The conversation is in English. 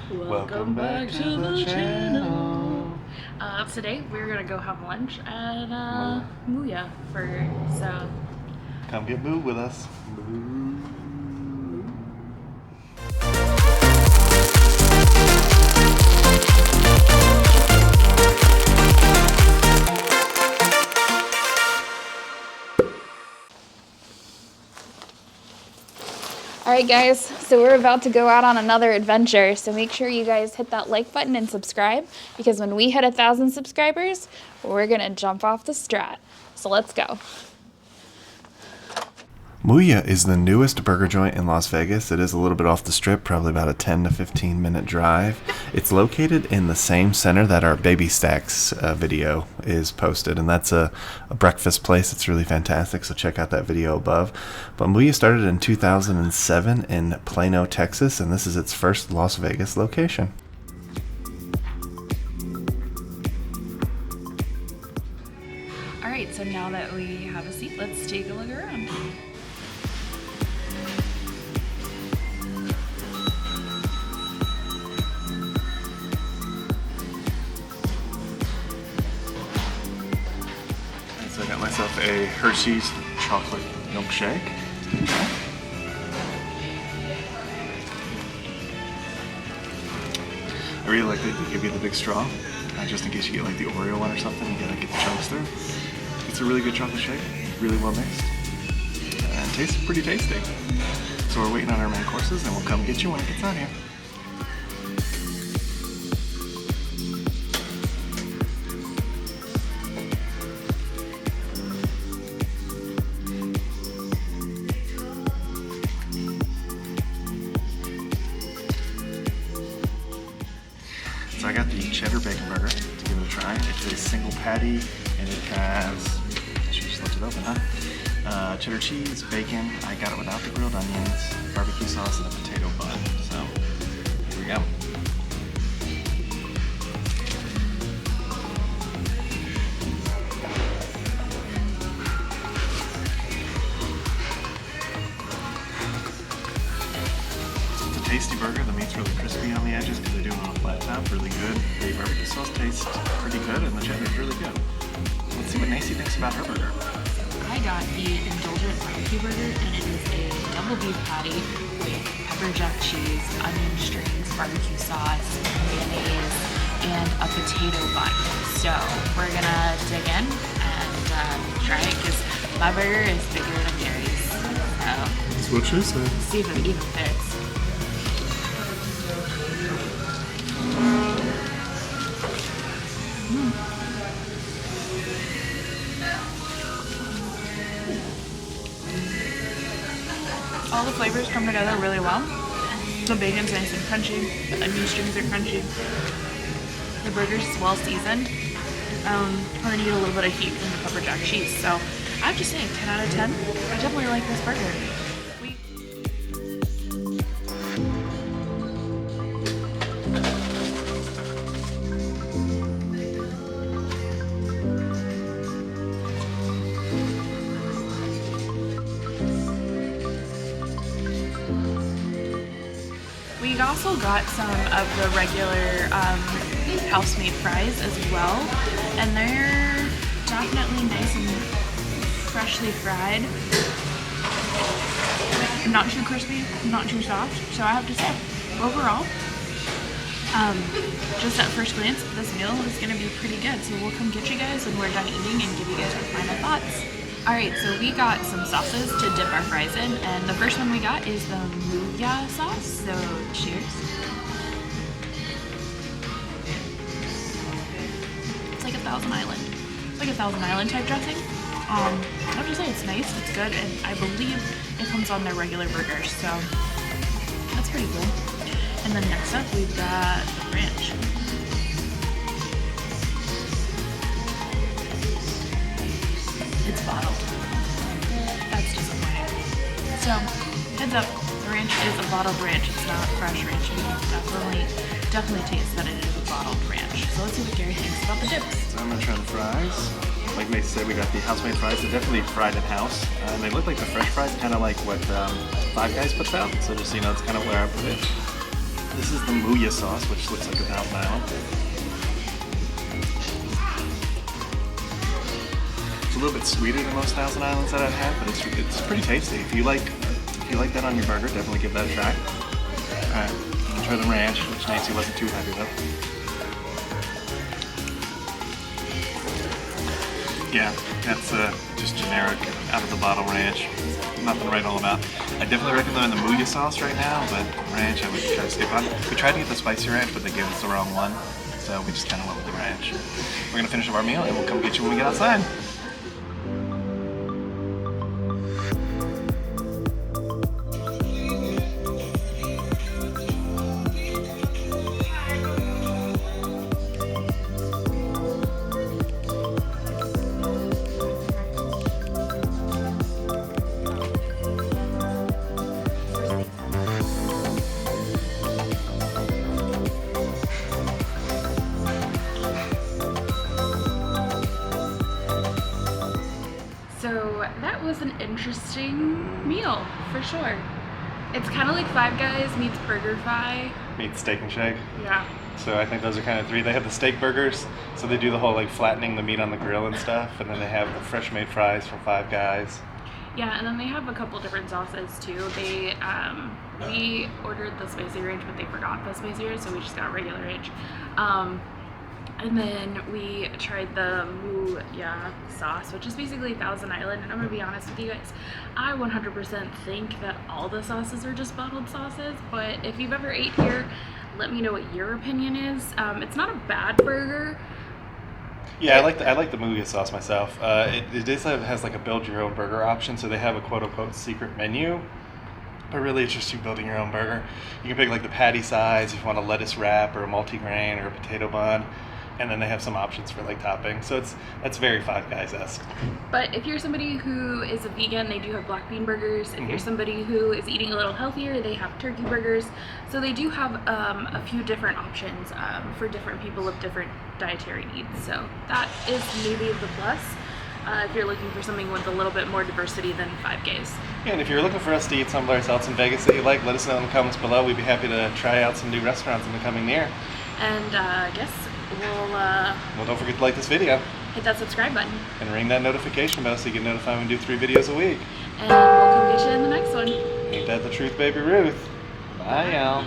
Welcome back to the channel. Today we're gonna go have lunch at MooYah so come get moo with us. Moo. Alright guys, so we're about to go out on another adventure, so make sure you guys hit that like button and subscribe, because when we hit 1,000 subscribers, we're gonna jump off the STRAT. So let's go. MooYah is the newest burger joint in Las Vegas. It is a little bit off the strip, probably about a 10 to 15 minute drive. It's located in the same center that our Baby Stacks video is posted, and that's a breakfast place. It's really fantastic, so check out that video above. But MooYah started in 2007 in Plano, Texas, and this is its first Las Vegas location. Alright, so now that we have a seat, let's take a look around. So I got myself a Hershey's chocolate milkshake. I really like that they give you the big straw, just in case you get like the Oreo one or something, you gotta get the chunks through. It's a really good chocolate shake, really well mixed, and tastes pretty tasty. So we're waiting on our main courses, and we'll come get you when it gets out here. So I got the cheddar bacon burger to give it a try. It's a single patty, and it has, I should just lift it open, huh? Cheddar cheese, bacon. I got it without the grilled onions, barbecue sauce, and a potato bun. So here we go. Tasty burger. The meat's really crispy on the edges because they do it on a flat top. Really good. The barbecue sauce tastes pretty good, and the cheddar's really good. Let's see what Nacy thinks about her burger. I got the indulgent barbecue burger, and it is a double beef patty with pepper jack cheese, onion strings, barbecue sauce, mayonnaise, and a potato bun. So we're gonna dig in and try it because my burger is bigger than Gary's. So That's what she said. see if it even fits. All the flavors come together really well. The bacon's nice and crunchy, the onion strings are crunchy, the burger's well seasoned, and then you get a little bit of heat from the pepper jack cheese. So I have to say 10 out of 10. I definitely like this burger. We also got some of the regular house-made fries as well, and they're definitely nice and freshly fried. Not too crispy, not too soft. So I have to say, overall, just at first glance, this meal is going to be pretty good. So we'll come get you guys when we're done eating and give you guys our final thoughts. Alright, so we got some sauces to dip our fries in, and the first one we got is the MooYah sauce, so cheers. It's like a Thousand Island. It's like a Thousand Island type dressing. I have to say it's nice, it's good, and I believe it comes on their regular burgers, so that's pretty good. And then next up we've got the ranch. It's bottled. That's disappointing. So, heads up, the ranch is a bottled ranch. It's not fresh ranch. You can definitely taste that it is a bottled ranch. So let's see what Gary thinks about the dips. So I'm gonna try the fries. Like Macy said, we got the house-made fries. They're definitely fried in-house. And they look like the French fries, kind of like what Five Guys puts out. So just so you know, it's kind of where I put it. This is the MooYah sauce, which looks like a Thousand Island. It's a little bit sweeter than most Thousand Islands that I've had, but it's pretty tasty. If you like that on your burger, definitely give that a try. Alright, you can try the ranch, which Nancy wasn't too happy with. Yeah, that's just generic, out of the bottle ranch. Nothing to write all about. I definitely recommend the MooYah sauce right now, but ranch I would try to skip on. We tried to get the spicy ranch, but they gave us the wrong one, so we just kind of went with the ranch. We're gonna finish up our meal, and we'll come get you when we get outside. So that was an interesting meal, for sure. It's kind of like Five Guys meets BurgerFi. Meets Steak and Shake. Yeah. So I think those are kind of three. They have the steak burgers, so they do the whole like flattening the meat on the grill and stuff, and then they have the fresh made fries from Five Guys. Yeah, and then they have a couple different sauces too. They we ordered the spicy range, but they forgot the spicy range, so we just got regular range. And then we tried the MooYah sauce, which is basically Thousand Island. And I'm gonna be honest with you guys, I 100% think that all the sauces are just bottled sauces. But if you've ever ate here, let me know what your opinion is. It's not a bad burger. Yeah, I like the MooYah sauce myself. It has like a build your own burger option, so they have a quote unquote secret menu. But really, it's just you building your own burger. You can pick like the patty size if you want a lettuce wrap or a multigrain or a potato bun. And then they have some options for like topping, so that's very Five Guys-esque. But if you're somebody who is a vegan, they do have black bean burgers. If you're somebody who is eating a little healthier, they have turkey burgers. So they do have a few different options for different people with different dietary needs. So that is maybe the plus if you're looking for something with a little bit more diversity than Five Guys. Yeah, and if you're looking for us to eat someplace else in Vegas that you like, let us know in the comments below. We'd be happy to try out some new restaurants in the coming year. And I guess well, don't forget to like this video. Hit that subscribe button. And ring that notification bell so you get notified when we do 3 videos a week. And we'll come get you in the next one. Ain't that the truth, baby Ruth? Bye, y'all.